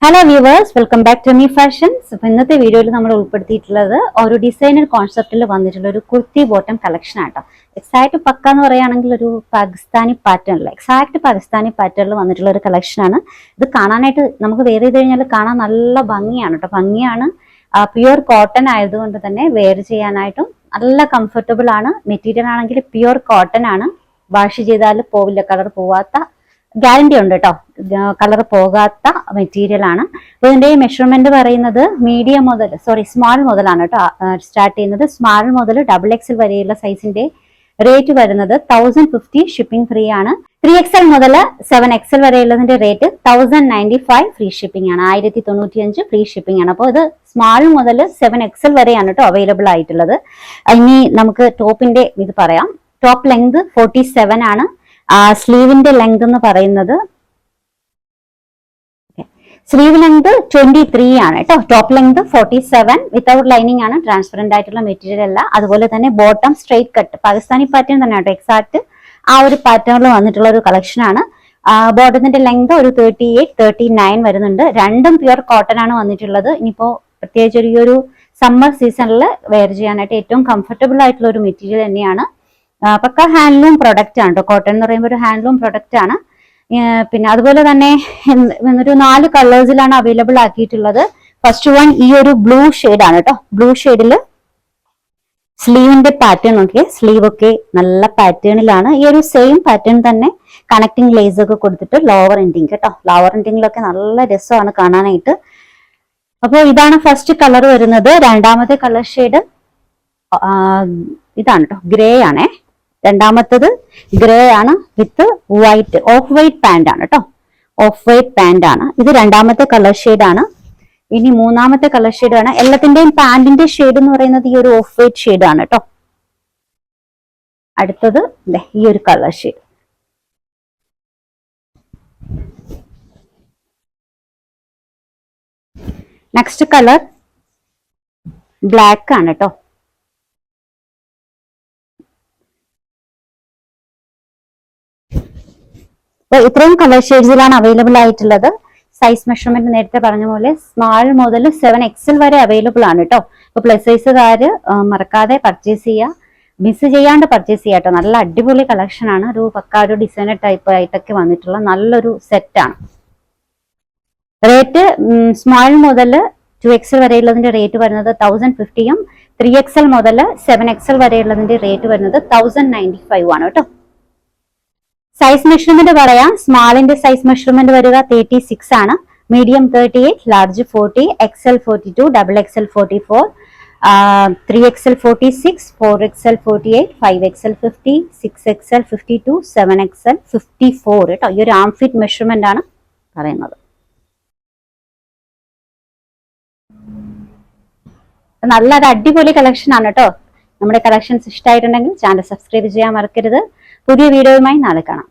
Hello viewers, welcome back to me fashions. അപ്പോൾ ഇന്നത്തെ വീഡിയോയിൽ നമ്മൾ ഉൾപ്പെടുത്തിയിട്ടുള്ളത് ഒരു ഡിസൈനർ കോൺസെപ്റ്റിൽ വന്നിട്ടുള്ള ഒരു കുർത്തി ബോട്ടം കളക്ഷൻ ആട്ടോ. എക്സാക്ട് പക്ക എന്ന് പറയുകയാണെങ്കിൽ ഒരു പാകിസ്ഥാനി പാറ്റേണിൽ എക്സാക്ട് പാകിസ്ഥാനി പാറ്റേണിൽ വന്നിട്ടുള്ള ഒരു കളക്ഷനാണ്. ഇത് കാണാനായിട്ട് നമുക്ക് വെയർ ചെയ്ത് കഴിഞ്ഞാൽ കാണാൻ നല്ല ഭംഗിയാണ് കേട്ടോ. ഭംഗിയാണ്, പ്യുവർ കോട്ടൺ ആയതുകൊണ്ട് തന്നെ വെയർ ചെയ്യാനായിട്ടും നല്ല കംഫർട്ടബിൾ ആണ്. മെറ്റീരിയൽ ആണെങ്കിൽ പ്യുവർ കോട്ടൺ ആണ്. വാഷ് ചെയ്താൽ പോവില്ല, കളർ പോവാത്ത ഗ്യാരണ്ടി ഉണ്ട് കേട്ടോ. കളർ പോകാത്ത മെറ്റീരിയൽ ആണ്. അപ്പൊ ഇതിന്റെ മെഷർമെന്റ് പറയുന്നത് മീഡിയം മുതൽ സ്മാൾ മുതലാണ് കേട്ടോ സ്റ്റാർട്ട് ചെയ്യുന്നത്. സ്മാൾ മുതൽ XXL വരെയുള്ള സൈസിന്റെ റേറ്റ് വരുന്നത് 1050 ഷിപ്പിംഗ് ഫ്രീ ആണ്. 3XL മുതൽ 7XL വരെയുള്ളതിന്റെ റേറ്റ് 1095 ഫ്രീ ഷിപ്പിംഗ് ആണ്. 1095 ഫ്രീ ഷിപ്പിംഗ് ആണ്. അപ്പോൾ ഇത് സ്മാൾ മുതൽ 7XL വരെയാണ് കേട്ടോ അവൈലബിൾ ആയിട്ടുള്ളത്. ഇനി നമുക്ക് ടോപ്പിന്റെ ഇത് പറയാം. ടോപ്പ് ലെങ്ത് 47 ആണ്. സ്ലീവിന്റെ ലെങ്ത് എന്ന് പറയുന്നത് സ്ലീവ് ലെങ്ത് 23 ആണ് കേട്ടോ. ടോപ്പ് ലെങ്ത് 47 വിത്തൗട്ട് ലൈനിങ് ആണ്. ട്രാൻസ്പെറന്റ് ആയിട്ടുള്ള മെറ്റീരിയൽ അല്ല. അതുപോലെ തന്നെ bottom straight cut Pakistani pattern തന്നെ കേട്ടോ. എക്സാക്ട് ആ ഒരു പാറ്റേണിൽ വന്നിട്ടുള്ള ഒരു കളക്ഷൻ ആണ്. ബോട്ടത്തിന്റെ ലെങ്ത് ഒരു 38-39 വരുന്നുണ്ട്. രണ്ടും പ്യുവർ കോട്ടൺ ആണ് വന്നിട്ടുള്ളത്. ഇനിയിപ്പോ പ്രത്യേകിച്ച് ഈ ഒരു സമ്മർ സീസണിൽ വെയർ ചെയ്യാനായിട്ട് ഏറ്റവും കംഫർട്ടബിൾ ആയിട്ടുള്ള ഒരു മെറ്റീരിയൽ തന്നെയാണ്. പക്ക ഹാൻഡ്ലൂം പ്രൊഡക്റ്റ് ആണ് കേട്ടോ. കോട്ടൺ എന്ന് പറയുമ്പോൾ ഒരു ഹാൻഡ്ലൂം പ്രൊഡക്റ്റ് ആണ്. പിന്നെ അതുപോലെ തന്നെ ഒരു 4 കളേഴ്സിലാണ് അവൈലബിൾ ആക്കിയിട്ടുള്ളത്. ഫസ്റ്റ് വൺ ഈ ഒരു ബ്ലൂ ഷെയ്ഡ് ആണ് കേട്ടോ. ബ്ലൂ ഷെയ്ഡില് സ്ലീവിന്റെ പാറ്റേൺ ഒക്കെ സ്ലീവ് ഒക്കെ നല്ല പാറ്റേണിലാണ്. ഈ ഒരു സെയിം പാറ്റേൺ തന്നെ കണക്ടിങ് ലേസ് ഒക്കെ കൊടുത്തിട്ട് ലോവർ എൻഡിങ് കേട്ടോ. ലോവർ എൻഡിങ്ങിലൊക്കെ നല്ല രസമാണ് കാണാനായിട്ട്. അപ്പോൾ ഇതാണ് ഫസ്റ്റ് കളർ വരുന്നത്. രണ്ടാമത്തെ കളർ ഷെയ്ഡ് ഇതാണ് കേട്ടോ, ഗ്രേ ആണേ. രണ്ടാമത്തത് ഗ്രേ ആണ് വിത്ത് വൈറ്റ്, ഓഫ് വൈറ്റ് പാന്റ് ആണ് കേട്ടോ. ഓഫ് വൈറ്റ് പാന്റ് ആണ് ഇത്. രണ്ടാമത്തെ കളർ ഷെയ്ഡ് ആണ്. ഇനി മൂന്നാമത്തെ കളർ ഷെയ്ഡ് ആണ്. എല്ലാത്തിന്റെയും പാന്റിന്റെ ഷെയ്ഡ് എന്ന് പറയുന്നത് ഈ ഒരു ഓഫ് വൈറ്റ് ഷെയ്ഡ് ആണ് കേട്ടോ. അടുത്തത് ഈ ഒരു colour shade. Next colour black ആണ് കേട്ടോ. ഇത്രയും കളർ ഷെയ്ഡ്സിലാണ് അവൈലബിൾ ആയിട്ടുള്ളത്. സൈസ് മെഷർമെന്റ് നേരത്തെ പറഞ്ഞ പോലെ സ്മാൾ മുതൽ 7XL വരെ അവൈലബിൾ ആണ് കേട്ടോ. അപ്പൊ പ്ലസ് സൈസുകാര് മറക്കാതെ പർച്ചേസ് ചെയ്യുക, മിസ് ചെയ്യാണ്ട് പർച്ചേസ് ചെയ്യുക കേട്ടോ. നല്ല അടിപൊളി കളക്ഷൻ ആണ്. ഒരു പക്ക ഒരു ഡിസൈനർ ടൈപ്പ് ആയിട്ടൊക്കെ വന്നിട്ടുള്ള നല്ലൊരു സെറ്റ് ആണ്. റേറ്റ് സ്മാൾ മുതൽ 2XL വരെയുള്ളതിന്റെ റേറ്റ് വരുന്നത് 1050ഉം 3XL മുതൽ 7XL വരെയുള്ളതിന്റെ റേറ്റ് വരുന്നത് 1095 ആണ് കേട്ടോ. സൈസ് മെഷർമെന്റ് പറയാം. സ്മാളിന്റെ സൈസ് മെഷർമെന്റ് വരിക 36 ആണ്. Medium 38, large 40, XL 42, XXL 44, 3XL 46, 4XL 48, 5XL 50, 6XL 52, 7XL 54 കേട്ടോ. ഈ ഒരു ആം ഫിറ്റ് മെഷർമെന്റ് ആണ് പറയുന്നത്. നല്ലൊരു അടിപൊളി കളക്ഷൻ ആണ് കേട്ടോ. നമ്മുടെ കളക്ഷൻസ് ഇഷ്ടമായിട്ടുണ്ടെങ്കിൽ ചാനൽ സബ്സ്ക്രൈബ് ചെയ്യാൻ മറക്കരുത്. പുതിയ വീഡിയോയുമായി നാളെ കാണാം.